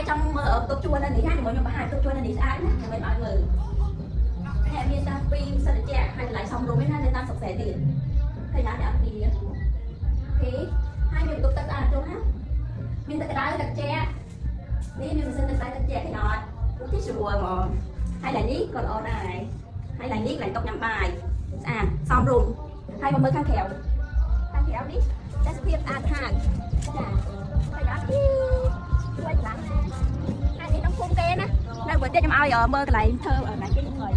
trong tục chua nên thì hai mọi người mà hai tục chua nên thì ai nè mấy mọi người em đi ta phim sao để trẻ hay lại xong rồi mới nên ta sọc sẻ tiền thầy đã đã thì hai mình tục tất cả chỗ hết mình tất cả là trẻ đi mình xin tất cả trẻ thì nói cũng cái sùa mà hay là nick còn ở này hay là nick lại tục nhầm bài xong rồi hai mà mới khăn khéo đi sẽ tiếp hàng thầy đã đi quay lại hai đi trong khung kia nè đây vừa chơi trong ao giờ mơ lại thơ ở lại cái người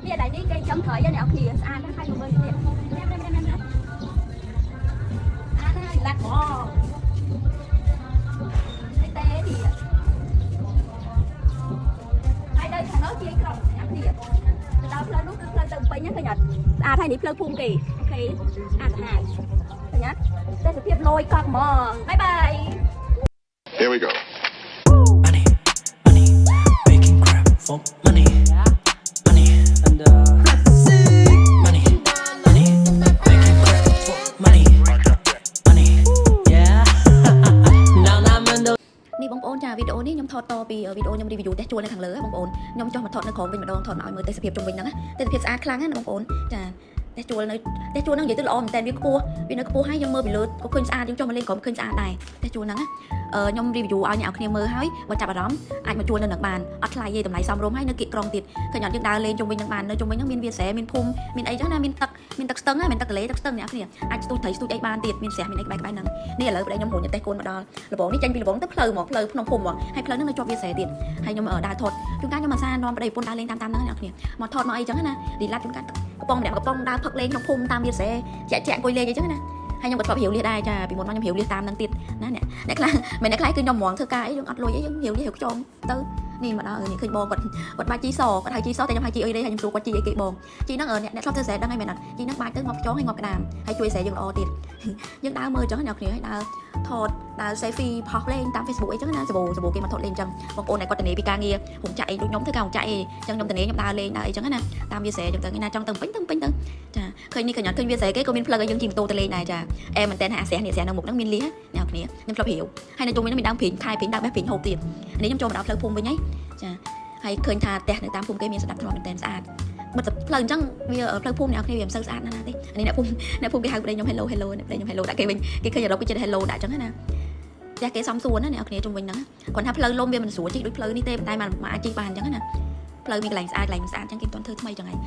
bây giờ lại đi cây chấm khởi với nẻo thì nó hai người mơ như vậy lạc bò tê thì hai đây thằng nó chia không nhắm thì đó lên lúc lên từng pin nhá thầy nhật thay đi lên phun kỳ ok thầy nhật đây là tiếp lôi con mò bye bye. Here we go. Money, money, making crap for money, money, and money, money, making crap for money, money, yeah. Now I'm in the នេះបងប្អូនចាវីដេអូនេះខ្ញុំថតតពីវីដេអូខ្ញុំ review ផ្ទះជួលនៅខាងលើបងប្អូនខ្ញុំចុះមកថតនៅក្រោមវិញម្ដងថតមកឲ្យមើលទេសភាពជុំវិញហ្នឹងទេសភាពស្អាតខ្លាំងណាបងប្អូនចាផ្ទះជួលហ្នឹងនិយាយទៅល្អមែនតើវាខ្ពស់វានៅខ្ពស់ហើយយើងមើលពីលើក៏ឃើញស្អាតយើងចុះមកលេងក្រោមឃើញស្អាតដែរផ្ទះជួលហ្នឹងខ្ញុំ review ឲ្យអ្នកគ្នាមើលហើយបើចាប់អារម្មណ៍អាចមកជួលនៅនឹងបានអត់ថ្លៃទេតម្លៃសមរម្យហើយនៅគៀកក្រុងទៀតឃើញអត់យើងដើរលេងជុំវិញនឹងបាននៅជុំវិញហ្នឹងមានវាលស្រែមានភូមិមានអីចឹងណាមានទឹកស្ទឹងមានទឹកទន្លេទឹកស្ទឹងអ្នកគ្នាអាចស្ទូចត្រីស្ទូចអីបានទៀតមានស្រះមានអីក្បែរហ្នឹងនេះឥឡូវប្តីខ្ញុំហូរញ៉ាំតេះកូនមកដល់លបងនេះចេញពីលបងទៅផ្លូវមកផ្លូវក្នុងភូមិមកហើយផ្លូវហ្នឹងនៅជាប់វាលស្រែទៀតហើយខ្ញុំដើរថតជួនកាលខ្ញុំអាសានាំប្តីប្រពន្ធដើរលេងតាមហ្នឹងអ្នកគ្នាមកថតមកអីចឹងណារីឡាត់ជួនកាលកំប៉ុងម្នាក់កំប៉ុងដើរផឹកលេងក្នុងភូមិតាមវាលស្រែជាក់អង្គុយលេងអីចឹងណាហើយខ្ញុំក៏ធ្លាប់រាវលៀសដែរចាពីមុនមកខ្ញុំរាវលៀសតាមនឹងទៀតណាអ្នកខ្លះមិនអ្នកខ្លះគឺខ្ញុំហ្មងធ្វើការអីយើងអត់លុយអីយើងរាវលៀសខ្ចោមទៅនេះមកដល់នេះឃើញបងគាត់បាច់ជីសគាត់ហៅជីសតែខ្ញុំហៅជីអីដែរហើយខ្ញុំសួរគាត់ជីអីគេបងជីហ្នឹងអ្នកធ្លាប់ធ្វើស្រែដឹងហើយមែនអត់ជីហ្នឹងបាច់ទៅមកខ្ចោហើយងាប់ក្តាមហើយជួយស្រែយើងល្អទៀតយើងដើរមើលចឹងអ្នកគ្នាហើយដើរថតដើរ selfie ផុសលេងតាម Facebook អីចឹងណាសាប៊ូគេមកថតលេងចឹងបងប្អូនដែលគាត់ទៅនេពីការងាររោងចក្រអីដូចខ្ញុំធ្វើការរោងចក្រអីចឹងខ្ញុំទៅនេខ្ញុំដើរលេងដើរអីចឹងណាតាមវាលស្រែចឹងទៅណាចង់ទៅពេញទៅចាឃើញនេះឃើញវាលស្រែគេក៏មានផ្លូវឲ្យយើងជិះម៉ូតូទៅលេងដែរចាអែមែនតើអាស្រះនេះស្រះនៅមុខហ្នឹងមានលៀសអ្នកគ្នាខ្ញុំធ្លាប់រាវហើយនៅជុំវិញហ្នឹងមានដើមព្រីងខែព្រីងដើមបេះព្រីងហូបទៀតនេះខ្ញុំចូលមកដល់ផ្លូវភូមិវិញហើយចាហើយឃើញថាផ្ទះនៅតាមភូមិគេមានស្ដាប់ធ្នាប់មែនតើស្អាតបិទផ្លូវអញ្ចឹងវាផ្លូវភូមិអ្នកគ្នាវាមិនសូវស្អាតណាស់ទេនេះអ្នកភូមិគេហៅប្តីខ្ញុំ hello អ្នកប្តីខ្ញុំ hello ដាក់គេវិញគេឃើញរកគេចិត្ត hello ដាក់អញ្ចឹងណាផ្ទះគេសំសួនណាអ្នកគ្នាជុំវិញហ្នឹងគាត់ថាផ្លូវលំវាមិនស្រួលជិះដូចផ្លូវនេះទេប៉ុន្តែមកអាចជិះបានអញ្ចឹងណាផ្លូវមានកន្លែងស្អាតអញ្ចឹងគេមិនទាន់ធ្វើថ្មីអញ្ចឹងហើយ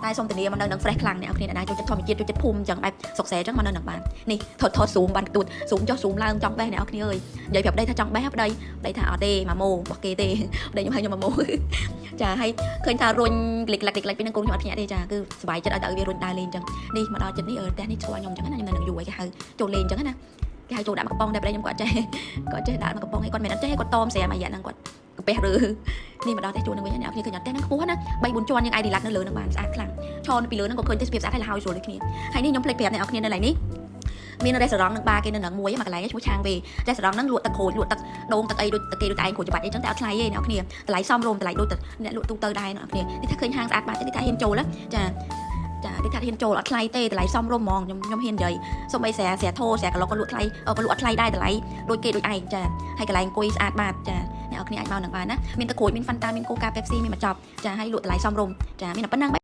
តែសុំធានាមកនៅនឹង fresh ខ្លាំងអ្នកគ្នាដែលចូលចិត្តធម្មជាតិចូលចិត្តភូមិអញ្ចឹងបែបសុកសែអញ្ចឹងមកនៅនឹងបាននេះថត zoom បានកទួត zoom ចុះ zoom ឡើងចង់បេះអ្នកគ្នាអើយនិយាយប្រាប់ប្តីថាចង់បេះប្តីថាអត់ទេមកម៉ូរបស់គេទេប្តីខ្ញុំឲ្យខ្ញុំមកម៉ូចាហើយឃើញថារុញក្លេកពីនឹងកូនខ្ញុំអត់ភ្ញាក់ទេចាគឺសុបាយចិត្តឲ្យតែវារុញដើរលេងអញ្ចឹងនេះមកដល់ចិត្តនេះផ្ទះនេះឆ្លោះខ្ញុំអញ្ចឹងណាខ្ញុំនៅនឹងយូរហើយគេហៅចូលលេងអញ្ចឹងណាគេហៅចូលដាក់មកកំប៉ុងតែប្តីខ្ញុំគាត់ចេះដាក់មកកំប៉ុងឲ្យគាត់មិនអត់ចេះគាត់តមស្រាមអាយ៉ាហ្នឹងគាត់កាពះឬនេះមកដល់ផ្ទះជួលនឹងវិញអ្នកគ្នាឃើញអត់ផ្ទះហ្នឹងខ្ពស់ណា3-4ជាន់យើងអាចរីឡាក់នៅលើនឹងបានស្អាតខ្លាំងឈរពីលើហ្នឹងក៏ឃើញទេសភាពស្អាតហើយលហើយស្រួលដូចគ្នាហើយនេះខ្ញុំភ្លេចប្រាប់អ្នកគ្នានៅឡើយនេះមាន restaurant នឹងបារគេនៅនឹងមួយកន្លែងឈ្មោះឆាងវេ restaurant ហ្នឹងលក់ទឹកក្រូចលក់ទឹកដូងទឹកអីដូចគេដូចតែឯងក្រូចច្បាច់អីចឹងតែអត់ថ្លៃទេអ្នកគ្នាតម្លៃសមរម្យតម្លៃដូចអ្នកលក់ទូទៅដែរអ្នកគ្នានេះថាឃើញហាងស្អាតបាត់នេះថាហ៊ានចូលចានេះថាហ៊ានចូលអត់ថ្លៃទេតម្លៃសមរម្យហ្មងខ្ញុំហ៊ាននិយាយសូម្បីស្រាធោស្រាកន្លុកក៏លក់ថ្លៃក៏លក់អត់ថ្លៃដែរតម្លៃដូចគេដូចឯងចាហើយកន្លែងអង្គុយស្អាតបាត់ចាអ្នកគ្នាអាចមកនឹងបានណាមានទឹកក្រូចមាន Fanta មាន Coca Pepsi មានមកចប់ចាហើយលក់តម្លៃសមរម្យចាមានតែប៉ុណ្្នឹង